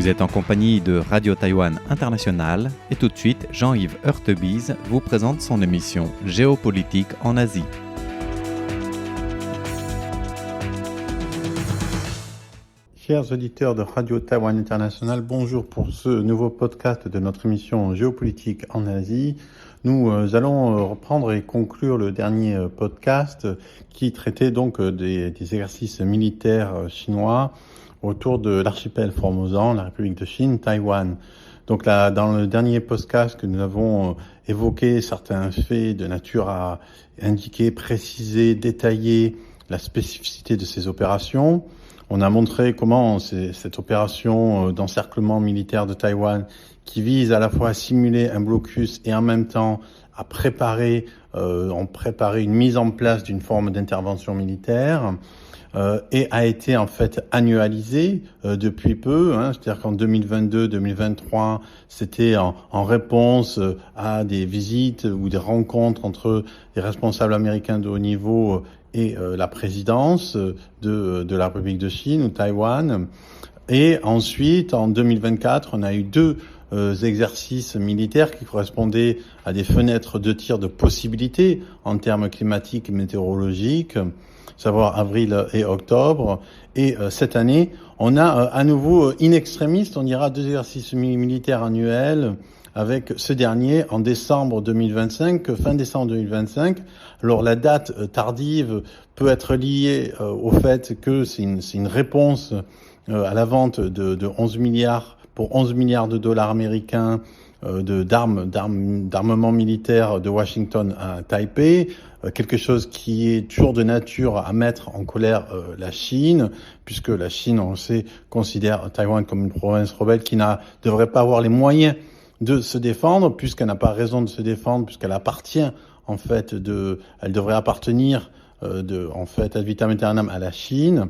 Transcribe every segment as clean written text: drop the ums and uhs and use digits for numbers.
Vous êtes en compagnie de Radio Taïwan International et tout de suite, Jean-Yves Heurtebise vous présente son émission Géopolitique en Asie. Chers auditeurs de Radio Taïwan International, bonjour pour ce nouveau podcast de notre émission Géopolitique en Asie. Nous allons reprendre et conclure le dernier podcast qui traitait donc des exercices militaires chinois autour de l'archipel Formosan, la République de Chine, Taïwan. Donc là, dans le dernier podcast que nous avons évoqué certains faits de nature à indiquer, préciser, détailler la spécificité de ces opérations. On a montré comment cette opération d'encerclement militaire de Taïwan, qui vise à la fois à simuler un blocus et en même temps à préparer une mise en place d'une forme d'intervention militaire, et a été en fait annualisée depuis peu. C'est-à-dire qu'en 2022-2023, c'était en réponse à des visites ou des rencontres entre des responsables américains de haut niveau et la présidence de la République de Chine ou Taïwan. Et ensuite, en 2024, on a eu deux exercices militaires qui correspondaient à des fenêtres de tir de possibilités en termes climatiques et météorologiques, savoir avril et octobre. Et cette année, on a à nouveau in extremis, on dira deux exercices militaires annuels, avec ce dernier en décembre 2025, fin décembre 2025. Alors la date tardive peut être liée au fait que c'est une réponse à la vente de 11 milliards pour 11 milliards de dollars américains d'armement militaire de Washington à Taipei, quelque chose qui est toujours de nature à mettre en colère la Chine, puisque la Chine, on le sait, considère Taïwan comme une province rebelle qui devrait pas avoir les moyens de se défendre, puisqu'elle n'a pas raison de se défendre, puisqu'elle appartient en fait elle devrait appartenir ad vitam aeternam à la Chine,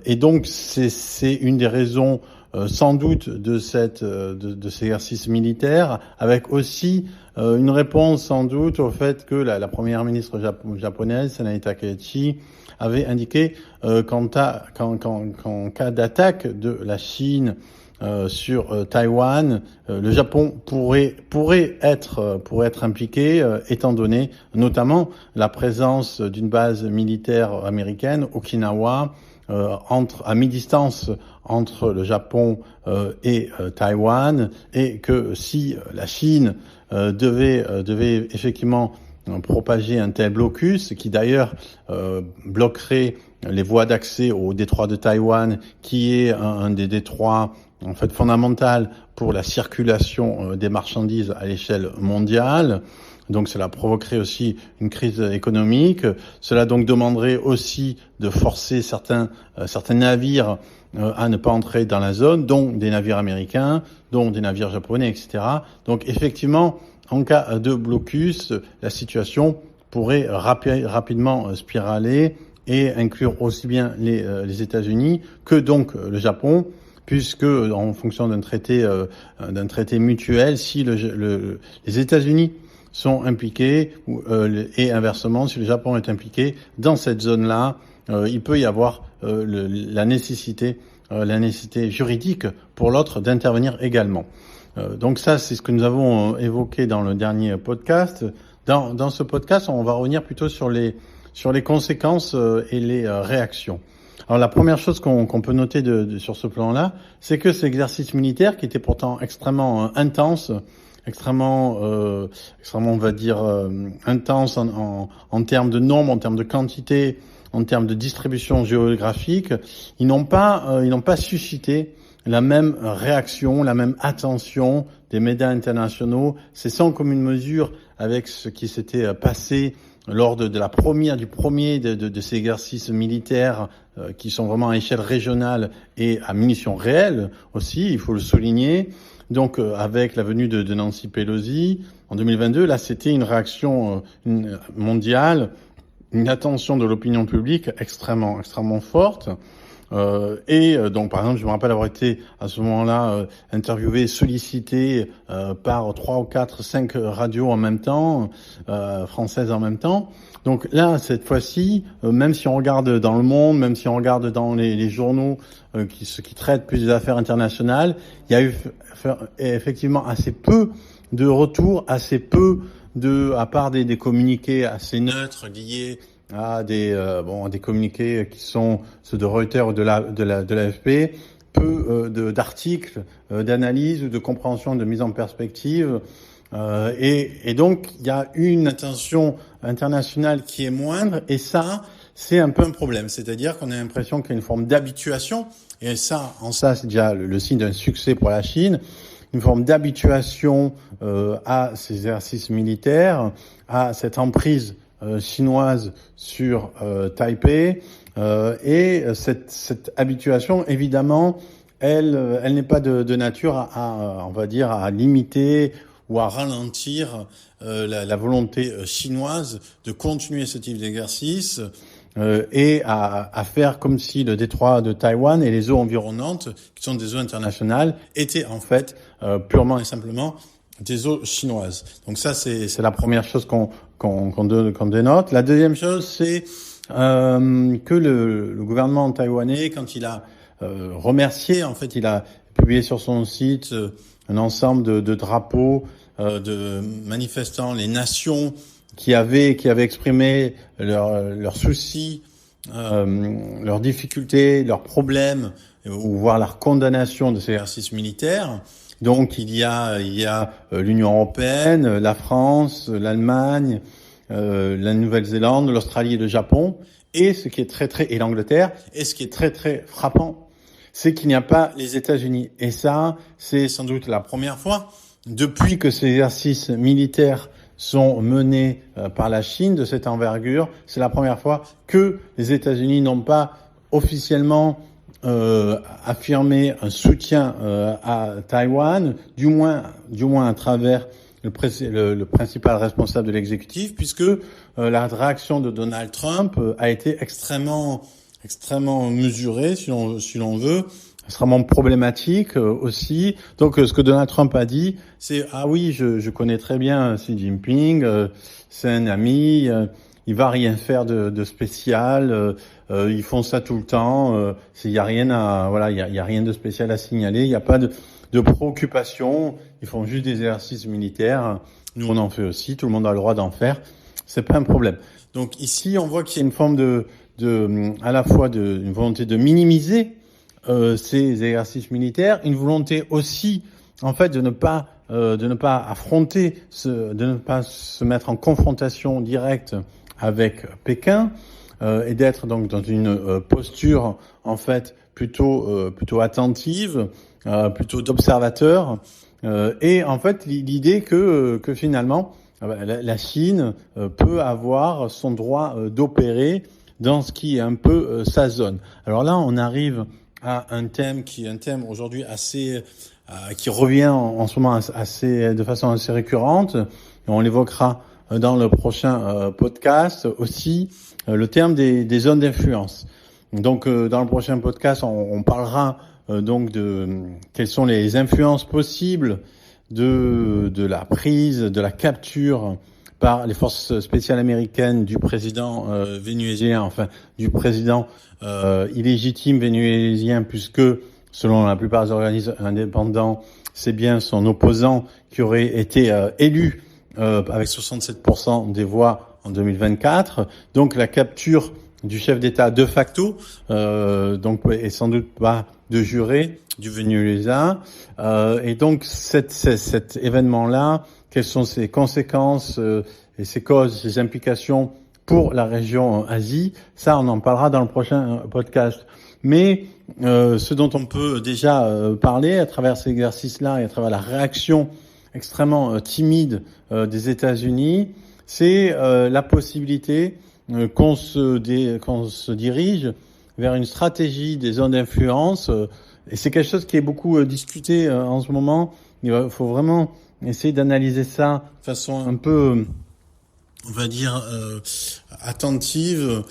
et donc c'est une des raisons sans doute de cet exercice militaire, avec aussi une réponse sans doute au fait que la première ministre japonaise, Sanae Takaichi, avait indiqué qu'en cas d'attaque de la Chine sur Taïwan, le Japon pourrait être impliqué, étant donné notamment la présence d'une base militaire américaine, Okinawa, à mi-distance entre le Japon et Taïwan, et que si la Chine devait effectivement propager un tel blocus, qui d'ailleurs bloquerait les voies d'accès au détroit de Taïwan, qui est un des détroits en fait fondamental pour la circulation des marchandises à l'échelle mondiale. Donc cela provoquerait aussi une crise économique. Cela donc demanderait aussi de forcer certains navires à ne pas entrer dans la zone, dont des navires américains, dont des navires japonais, etc. Donc effectivement, en cas de blocus, la situation pourrait rapidement spiraler et inclure aussi bien les États-Unis que donc le Japon, puisque en fonction d'un traité mutuel, si les États-Unis sont impliqués et inversement, si le Japon est impliqué dans cette zone-là, il peut y avoir la nécessité juridique pour l'autre d'intervenir également. Donc ça, c'est ce que nous avons évoqué dans le dernier podcast. Dans ce podcast, on va revenir plutôt sur les conséquences et les réactions. Alors la première chose qu'on peut noter sur ce plan-là, c'est que cet exercice militaire, qui était pourtant extrêmement intense, extrêmement on va dire intense en termes de nombre, en termes de quantité, en termes de distribution géographique, ils n'ont pas suscité la même réaction, la même attention des médias internationaux. C'est sans commune mesure avec ce qui s'était passé lors du premier de ces exercices militaires qui sont vraiment à échelle régionale et à munitions réelles aussi, il faut le souligner. Donc avec la venue de Nancy Pelosi en 2022, là c'était une réaction mondiale, une attention de l'opinion publique extrêmement forte. Donc, par exemple, je me rappelle avoir été à ce moment-là interviewé, sollicité par 3 ou 4, 5 radios en même temps, françaises en même temps. Donc là, cette fois-ci, même si on regarde dans Le Monde, même si on regarde dans les journaux qui traitent plus des affaires internationales, il y a eu effectivement assez peu de retours, assez peu à part des communiqués assez neutres liés à des communiqués qui sont ceux de Reuters ou de l'AFP, peu d'articles, d'analyse ou de compréhension, de mise en perspective. Et donc, il y a une attention internationale qui est moindre, et ça, c'est un peu un problème. C'est-à-dire qu'on a l'impression qu'il y a une forme d'habituation, et ça, c'est déjà le signe d'un succès pour la Chine, une forme d'habituation à ces exercices militaires, à cette emprise chinoise sur Taipei, et cette habituation, évidemment, elle n'est pas de nature on va dire, à limiter ou à ralentir la volonté chinoise de continuer ce type d'exercice et à faire comme si le détroit de Taïwan et les eaux environnantes, qui sont des eaux internationales, étaient en fait purement et simplement des eaux chinoises. Donc ça, c'est la première chose qu'on dénote. La deuxième chose, c'est que le gouvernement taïwanais, quand il a remercié, en fait, il a publié sur son site un ensemble de drapeaux de manifestant les nations qui avaient exprimé leurs soucis, leurs difficultés, leurs problèmes, ou voire leur condamnation de ces exercices militaires. Donc il y a l'Union européenne, la France, l'Allemagne, la Nouvelle-Zélande, l'Australie et le Japon, et ce qui est et l'Angleterre, et ce qui est très très frappant, c'est qu'il n'y a pas les États-Unis. Et ça, c'est sans doute la première fois depuis que ces exercices militaires sont menés par la Chine de cette envergure. C'est la première fois que les États-Unis n'ont pas officiellement affirmé un soutien à Taïwan, du moins à travers le principal responsable de l'exécutif, puisque la réaction de Donald Trump a été extrêmement mesurée, si l'on veut, extrêmement problématique aussi. Donc ce que Donald Trump a dit, c'est ah oui, je connais très bien Xi Jinping, c'est un ami, il va rien faire de spécial, ils font ça tout le temps, il y a rien il y a rien de spécial à signaler, il n'y a pas de préoccupation, ils font juste des exercices militaires, nous on en fait aussi, tout le monde a le droit d'en faire, c'est pas un problème. Donc ici on voit qu'il y a une forme à la fois une volonté de minimiser ces exercices militaires, une volonté aussi, en fait, de ne pas affronter, de ne pas se mettre en confrontation directe avec Pékin, et d'être donc dans une posture, en fait, plutôt attentive, plutôt d'observateur, et en fait, l'idée que finalement, la Chine peut avoir son droit d'opérer dans ce qui est un peu sa zone. Alors là, on arrive à un thème qui est un thème aujourd'hui qui revient en ce moment de façon assez récurrente. On l'évoquera dans le prochain podcast aussi, le terme des zones d'influence. Donc dans le prochain podcast, on parlera donc de quelles sont les influences possibles de la prise, de la capture par les forces spéciales américaines du président vénézuélien, enfin du président illégitime vénézuélien, puisque selon la plupart des organismes indépendants, c'est bien son opposant qui aurait été élu avec 67% des voix en 2024. Donc la capture du chef d'État de facto, donc et sans doute pas de juré du Venezuela. Et donc cet événement-là, quelles sont ses conséquences et ses causes, ses implications pour la région Asie, ça on en parlera dans le prochain podcast. Mais ce dont on peut déjà parler à travers ces exercices-là et à travers la réaction extrêmement timide des États-Unis, c'est la possibilité qu'on se dirige vers une stratégie des zones d'influence. Et c'est quelque chose qui est beaucoup discuté en ce moment. Il faut vraiment essayer d'analyser ça de façon un peu on va dire, attentive,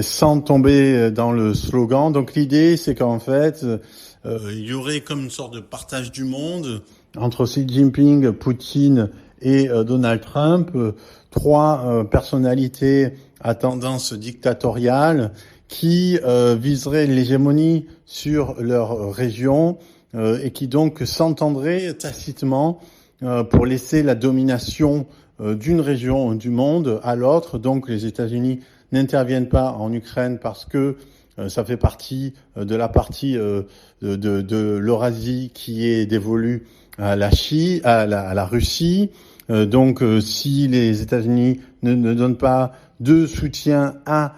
sans tomber dans le slogan. Donc l'idée, c'est qu'en fait, il y aurait comme une sorte de partage du monde entre Xi Jinping, Poutine et Donald Trump, trois personnalités à tendance dictatoriale qui viseraient l'hégémonie sur leur région et qui donc s'entendraient tacitement pour laisser la domination d'une région du monde à l'autre. Donc les États-Unis n'interviennent pas en Ukraine parce que ça fait partie de la partie de l'Eurasie qui est dévolue à la Russie. Donc si les États-Unis ne donnent pas de soutien à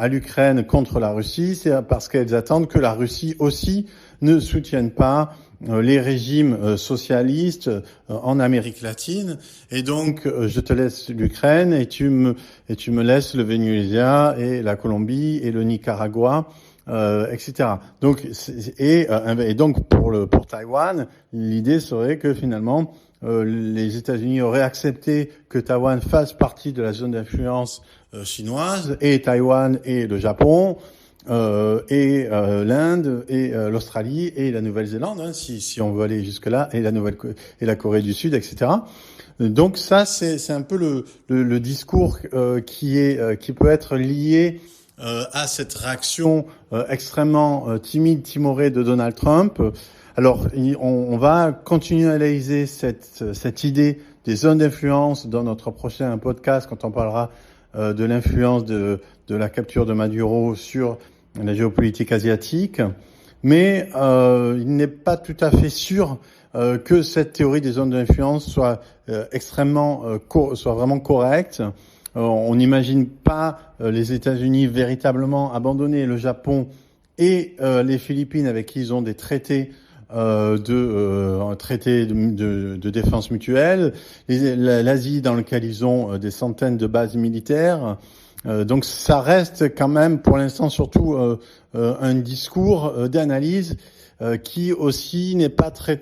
l'Ukraine contre la Russie, c'est parce qu'elles attendent que la Russie aussi ne soutienne pas les régimes socialistes en Amérique latine. Et donc, je te laisse l'Ukraine et tu me laisses le Venezuela et la Colombie et le Nicaragua, etc. Donc, et donc pour Taïwan, l'idée serait que finalement les États-Unis auraient accepté que Taïwan fasse partie de la zone d'influence chinoise, et Taïwan et le Japon, et l'Inde et l'Australie et la Nouvelle-Zélande, hein, si on veut aller jusque là, et la Corée du Sud, etc. Donc ça, c'est un peu le discours qui peut être lié à cette réaction extrêmement timorée de Donald Trump. Alors, on va continuer à analyser cette idée des zones d'influence dans notre prochain podcast, quand on parlera de l'influence de la capture de Maduro sur la géopolitique asiatique. Mais il n'est pas tout à fait sûr que cette théorie des zones d'influence soit soit vraiment correcte. On n'imagine pas les États-Unis véritablement abandonner le Japon et les Philippines, avec qui ils ont des traités de défense mutuelle, l'Asie dans lequel ils ont des centaines de bases militaires. Donc ça reste quand même pour l'instant surtout un discours d'analyse qui aussi n'est pas très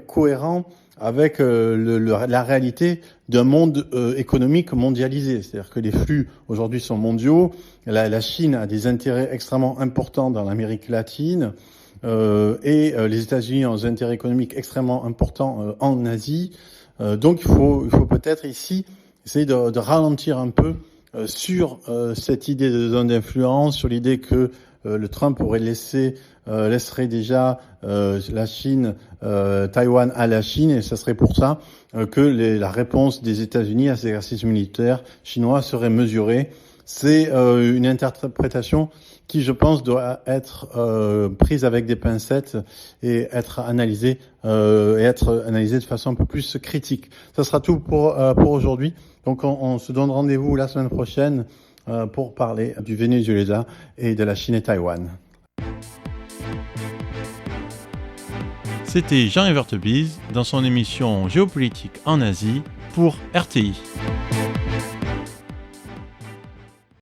cohérent avec la réalité d'un monde économique mondialisé. C'est-à-dire que les flux aujourd'hui sont mondiaux. La Chine a des intérêts extrêmement importants dans l'Amérique latine. Et les États-Unis ont des intérêts économiques extrêmement importants en Asie. Donc il faut peut-être ici essayer de ralentir un peu sur cette idée de zone d'influence, sur l'idée que le Trump laisserait déjà la Chine, Taïwan à la Chine, et ce serait pour ça que la réponse des États-Unis à ces exercices militaires chinois serait mesurée. C'est une interprétation qui, je pense, doit être prise avec des pincettes et être analysée de façon un peu plus critique. Ça sera tout pour aujourd'hui. Donc, on se donne rendez-vous la semaine prochaine pour parler du Venezuela et de la Chine et Taïwan. C'était Jean-Yves Heurtebise dans son émission Géopolitique en Asie pour RTI.